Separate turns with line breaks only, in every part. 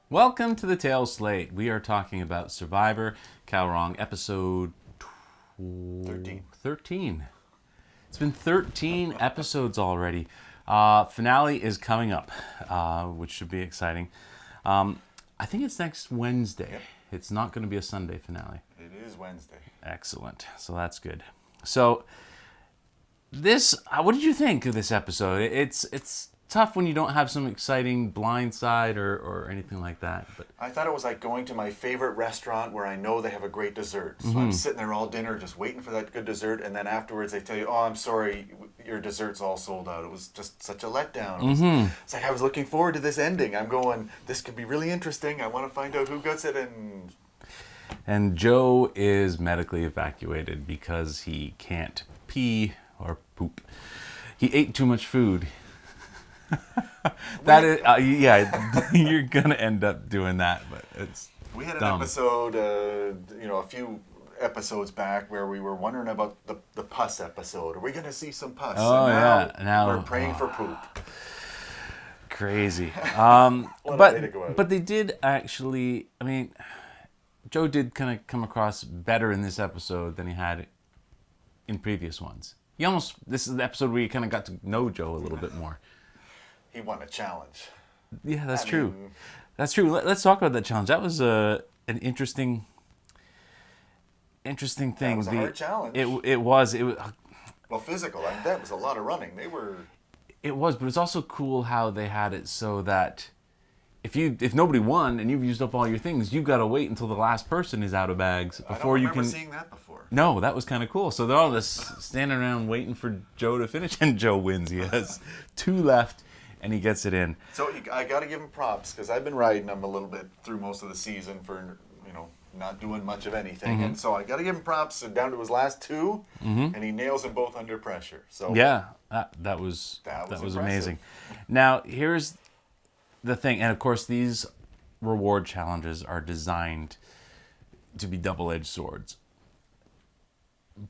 Welcome to the Tale Slate. We are talking about Survivor Kaoh Rong, episode 13. It's been 13 episodes already. Finale is coming up, which should be exciting. I think it's next Wednesday.
Yep.
It's not going to be a Sunday finale.
It is Wednesday.
Excellent. So that's good. So this, what did you think of this episode? It's tough when you don't have some exciting blind side or anything like that. But
I thought it was like going to my favorite restaurant where I know they have a great dessert. So I'm sitting there all dinner just waiting for that good dessert, and then afterwards they tell you, "Oh, I'm sorry, your dessert's all sold out." It was just such a letdown. It's like I was looking forward to this ending. I'm going, this could be really interesting. I want to find out who gets it.
And Joe is medically evacuated because he can't pee or poop. He ate too much food. That is, yeah, you're gonna end up doing that, but it's
We had an
dumb.
episode, a few episodes back where we were wondering about the pus episode. Are we going to see some pus?
Oh,
And
yeah. Now-
we're praying for poop.
Crazy.
What a way to go out.
But they did actually. I mean, Joe did kind of come across better in this episode than he had in previous ones. This is the episode where you kind of got to know Joe a little bit more.
He won a challenge.
Yeah, that's
I
true.
mean-
That's true. Let's talk about that challenge. That was an interesting thing.
That was a hard challenge.
It was.
Well, physical. I mean, that was a lot of running.
It was, but it's also cool how they had it so that if nobody won and you've used up all your things, you've got to wait until the last person is out of bags
I
before
don't
you
remember
can.
seeing that before.
No, that was kind of cool. So they're all just standing around waiting for Joe to finish, and Joe wins. He has 2 left, and he gets it in.
So I got to give him props because I've been riding him a little bit through most of the season for not doing much of anything, and so I got to give him props. Down to his last 2, and he nails them both under pressure. So
Yeah, that was
impressive.
amazing. Now here's the thing, and of course these reward challenges are designed to be double-edged swords.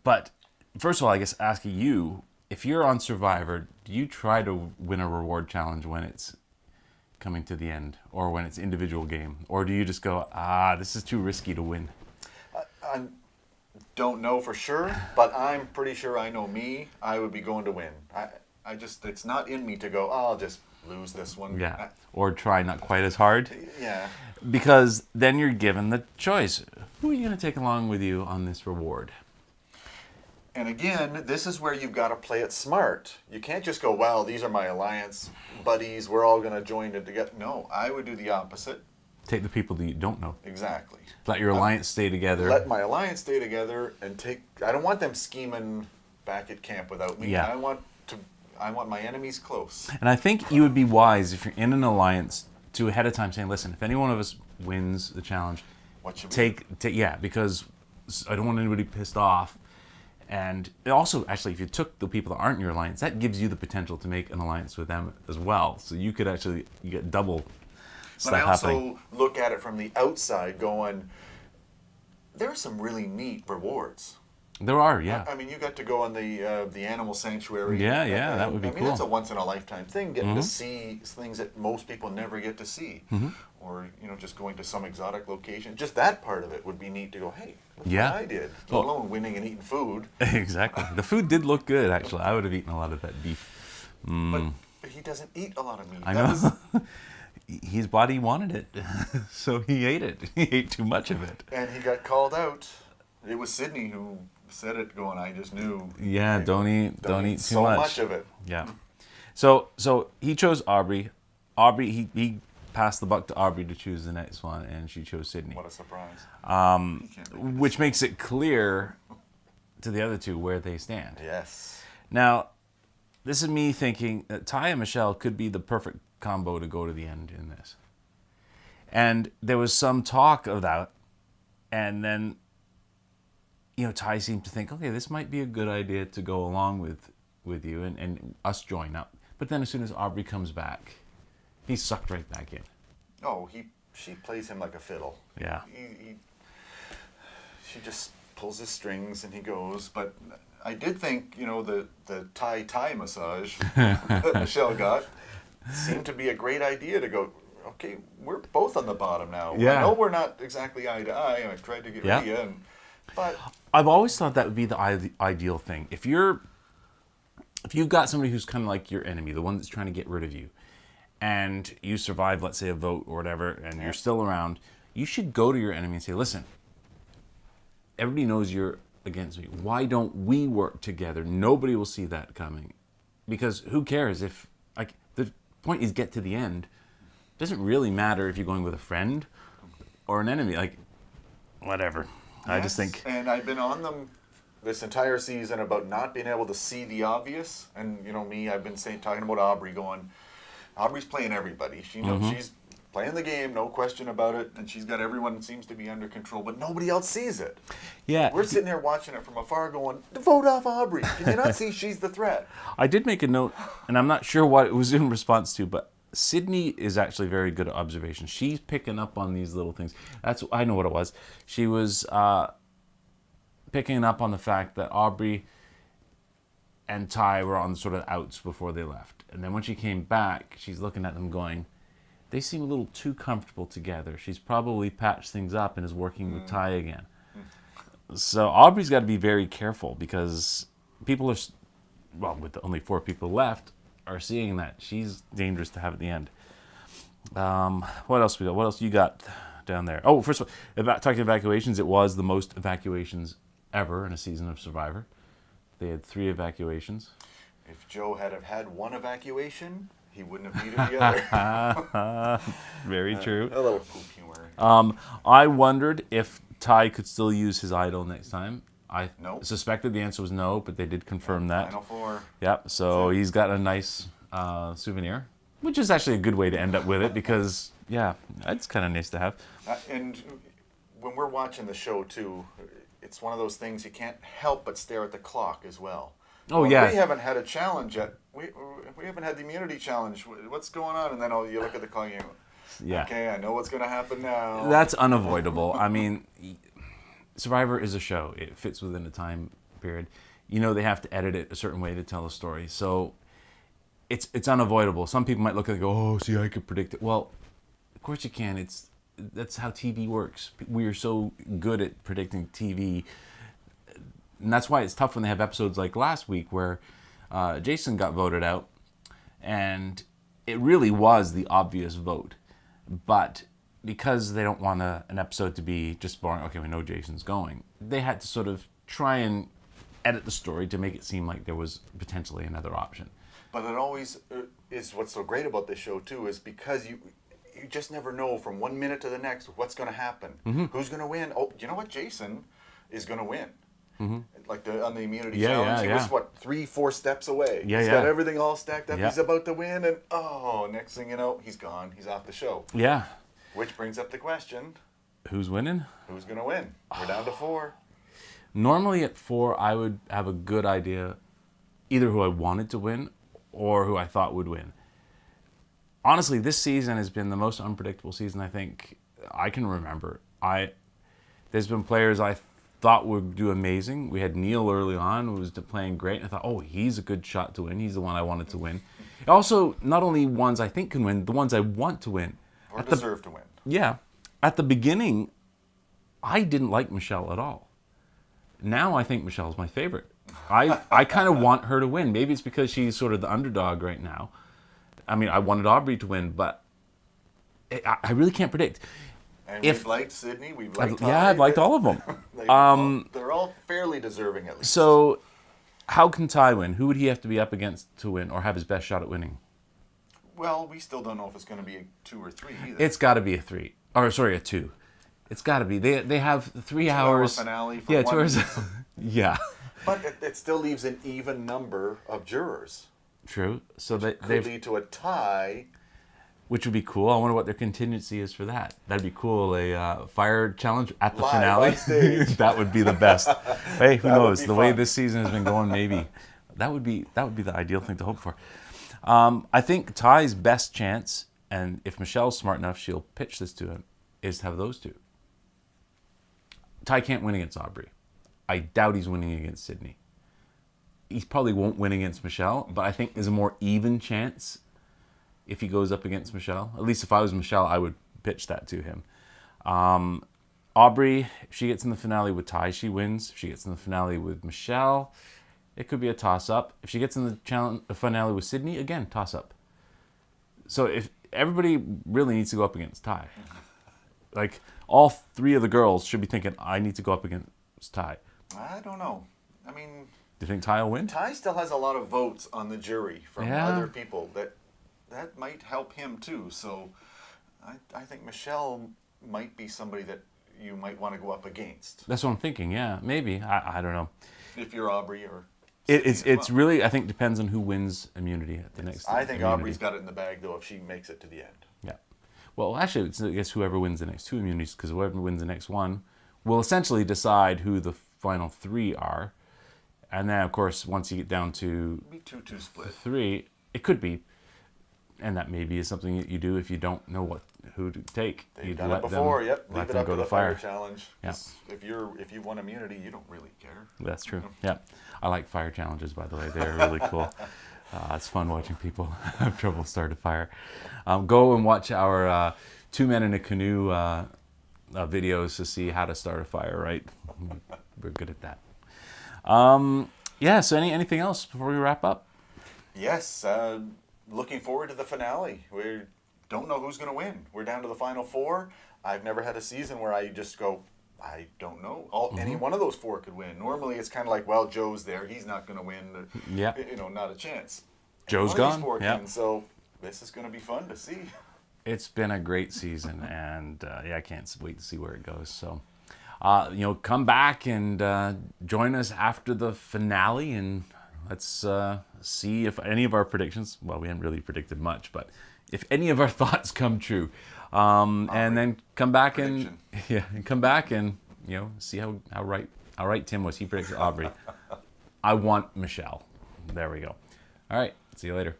But first of all, I guess asking you, if you're on Survivor, do you try to win a reward challenge when it's coming to the end, or when it's individual game, or do you just go, this is too risky to win?
I don't know for sure, but I'm pretty sure I know me. I would be going to win. I just, it's not in me to go, I'll just lose this one.
Yeah, or try not quite as hard.
Yeah.
Because then you're given the choice. Who are you going to take along with you on this reward?
And again, this is where you've got to play it smart. You can't just go, well, these are my alliance buddies. We're all going to join it together. No, I would do the opposite.
Take the people that you don't know.
Exactly.
Let your alliance stay together.
Let my alliance stay together and I don't want them scheming back at camp without me.
Yeah.
I want my enemies close.
And I think you would be wise if you're in an alliance to ahead of time saying, listen, if any one of us wins the challenge,
What should we do?
because I don't want anybody pissed off. And also, actually, if you took the people that aren't in your alliance, that gives you the potential to make an alliance with them as well. So you could actually, you get double stuff
But I also
happening.
look at it from the outside going, there are some really neat rewards.
There are, yeah.
I mean, you got to go on the animal sanctuary.
Yeah, that would be
I mean,
cool.
that's a once in a lifetime thing, getting to see things that most people never get to see, or just going to some exotic location. Just that part of it would be neat to go. Hey, look
Yeah.
what I did. Let
Well-
alone winning and eating food.
Exactly. The food did look good, actually. I would have eaten a lot of that beef.
But he doesn't eat a lot of meat.
I
That
know.
was-
His body wanted it, so he ate it. He ate too much of it.
and he got called out. It was Sydney who said it. Going, I just knew.
Yeah, don't eat too
so much of it.
Yeah. So he chose Aubrey. Aubrey, he passed the buck to Aubrey to choose the next one, and she chose Sydney.
What a surprise.
Which makes it clear to the other 2 where they stand.
Yes.
Now, this is me thinking that Ty and Michelle could be the perfect combo to go to the end in this. And there was some talk of that, and then Ty seemed to think, okay, this might be a good idea to go along with you and us join up. But then as soon as Aubrey comes back, he's sucked right back in.
Oh, she plays him like a fiddle.
Yeah.
She just pulls his strings and he goes. But I did think, the Thai massage that Michelle got seemed to be a great idea to go, okay, we're both on the bottom now.
Yeah.
I know we're not exactly eye to eye, and I tried to get rid of you, but
I've always thought that would be the ideal thing. If you've got somebody who's kind of like your enemy, the one that's trying to get rid of you, and you survive, let's say, a vote or whatever, and you're still around, you should go to your enemy and say, listen, everybody knows you're against me. Why don't we work together? Nobody will see that coming. Because who cares if, like, the point is get to the end. It doesn't really matter if you're going with a friend or an enemy. Like, whatever. Yes. I just think.
And I've been on them this entire season about not being able to see the obvious. And, you know, me, I've been talking about Aubrey going, Aubrey's playing everybody. She knows she's playing the game, no question about it, and she's got everyone seems to be under control, but nobody else sees it.
Yeah.
We're sitting there watching it from afar going, vote off Aubrey. Can you not see she's the threat?
I did make a note, and I'm not sure what it was in response to, but Sydney is actually very good at observation. She's picking up on these little things. I know what it was. She was picking up on the fact that Aubrey and Ty were on sort of outs before they left. And then when she came back, she's looking at them going, they seem a little too comfortable together. She's probably patched things up and is working with Ty again. So Aubrey's got to be very careful because people are, well, with the only 4 people left, are seeing that she's dangerous to have at the end. What else we got? What else you got down there? Oh, first of all, talking evacuations, it was the most evacuations ever in a season of Survivor. They had 3 evacuations.
If Joe had have had 1 evacuation, he wouldn't have needed the other.
Very true.
A little poop humor.
I wondered if Ty could still use his idol next time. I
Nope.
suspected the answer was no, but they did confirm that.
Final 4.
Yep, so he's got a nice souvenir, which is actually a good way to end up with it because, yeah, that's kind of nice to have.
And when we're watching the show, too, it's one of those things you can't help but stare at the clock as well.
Oh, yeah.
We haven't had a challenge yet. We haven't had the immunity challenge. What's going on? And then you look at the clock and you go,
Yeah.
okay, I know what's going to happen now.
That's unavoidable. I mean, Survivor is a show. It fits within a time period. You know they have to edit it a certain way to tell a story. So it's unavoidable. Some people might look at it and go, oh, see, I could predict it. Well, of course you can. That's how TV works. We are so good at predicting TV. And that's why it's tough when they have episodes like last week where Jason got voted out. And it really was the obvious vote. But because they don't want an episode to be just boring, okay, we know Jason's going, they had to sort of try and edit the story to make it seem like there was potentially another option.
But it always is what's so great about this show, too, is because you just never know from 1 minute to the next what's going to happen. Mm-hmm. Who's going to win? Oh, you know what? Jason is going to win. Mm-hmm. Like on the immunity challenge, he was, 3-4 steps away. He's got everything all stacked up. He's about to win, and next thing you know, he's gone. He's off the show.
Yeah.
Which brings up the question.
Who's winning?
Who's going to win? We're down to 4.
Normally at 4, I would have a good idea either who I wanted to win or who I thought would win. Honestly, this season has been the most unpredictable season I think I can remember. There's been players I thought would do amazing. We had Neil early on who was playing great. I thought, oh, he's a good shot to win. He's the one I wanted to win. Also, not only ones I think can win, the ones I want to win.
Or deserve to win.
Yeah. At the beginning, I didn't like Michelle at all. Now I think Michelle's my favorite. I kind of want her to win. Maybe it's because she's sort of the underdog right now. I mean, I wanted Aubrey to win, but I really can't predict.
And we've liked Sydney. We've liked Ty.
Yeah, I've liked all of them.
They're all fairly deserving at least.
So, how can Ty win? Who would he have to be up against to win or have his best shot at winning?
Well, we still don't know if it's going to be a 2 or 3 either.
It's got to be a 3. Or, sorry, a 2. It's got to be. They have 3 hours.
2 hour finale for
2 hours. Yeah.
But it still leaves an even number of jurors.
True. So
could lead to a tie.
Which would be cool. I wonder what their contingency is for that. That'd be cool. A fire challenge at the
Live
finale.
on stage.
That would be the best. Hey, who knows? The way this season has been going, maybe that would be the ideal thing to hope for. I think Ty's best chance, and if Michelle's smart enough, she'll pitch this to him, is to have those 2. Ty can't win against Aubrey. I doubt he's winning against Sydney. He probably won't win against Michelle, but I think there's a more even chance if he goes up against Michelle. At least if I was Michelle, I would pitch that to him. Aubrey, if she gets in the finale with Ty, she wins. If she gets in the finale with Michelle, it could be a toss-up. If she gets in the finale with Sydney, again, toss-up. So if everybody really needs to go up against Ty. Like, all 3 of the girls should be thinking, I need to go up against Ty.
I don't know. I mean,
Do you think Ty will win?
Ty still has a lot of votes on the jury from
Yeah.
other people that might help him too. So I think Michelle might be somebody that you might want to go up against
That's what I'm thinking, yeah. Maybe. I don't know.
if you're Aubrey or
It's really, I think, depends on who wins immunity at the next
I think
immunity.
Aubrey's got it in the bag though if she makes it to the end.
Yeah. Well, actually, it's, I guess whoever wins the next 2 immunities, because whoever wins the next one will essentially decide who the final 3 are. And then, of course, once you get down to
It'd be 2-2 split.
3, it could be. And that maybe is something that you do if you don't know who to take.
They've
You
done
let
it before.
them-
Yep.
let
Leave it
them
up
go
to
to
the fire
fire.
challenge.
Yeah.
'Cause if you won immunity, you don't really care.
That's true. Yeah. I like fire challenges, by the way. They're really cool. It's fun watching people have trouble start a fire. Go and watch our 2 men in a canoe videos to see how to start a fire, right? We're good at that. Yeah, so anything else before we wrap up?
Yes. Looking forward to the finale. We don't know who's going to win. We're down to the final 4. I've never had a season where I just go, I don't know. Any one of those 4 could win. Normally, it's kind of like, well, Joe's there. He's not going to win.
Yeah.
Not a chance.
Joe's
One of these
gone.
4
Yeah.
can, so this is going to be fun to see.
It's been a great season, and I can't wait to see where it goes. So, come back and join us after the finale, and let's see if any of our predictions. Well, we haven't really predicted much, but if any of our thoughts come true, and then come back and see how right Tim was. He predicted Aubrey. I want Michelle. There we go. All right. See you later.